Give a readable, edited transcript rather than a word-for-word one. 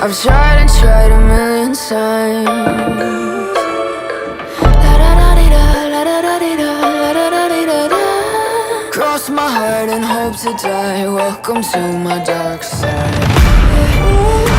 I've tried and tried a million times. Cross my heart and hope to die. Welcome to my dark side.